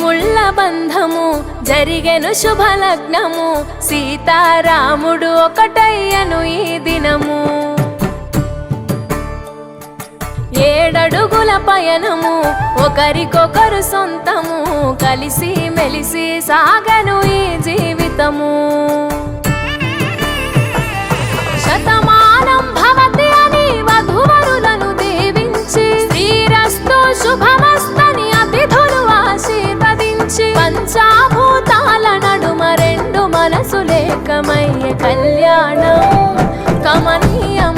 దేవుళ్ళ బంధము జరిగెను శుభలగ్నము సీతారాముడు ఒకటయ్యను ఈ దినము 7 అడుగుల పయనము ఒకరికొకరు సొంతము కలిసి మెలిసి సాగను ఈ జీవితము శతమానం భవతి అని వధువరులను దీవించి శ్రీరస్తు శుభమస్తని అతిథులు ఆశీర్వదించి పంచాభూతాల నడుమ 2 మనసులేకమయ్యే కళ్యాణం కమనీయం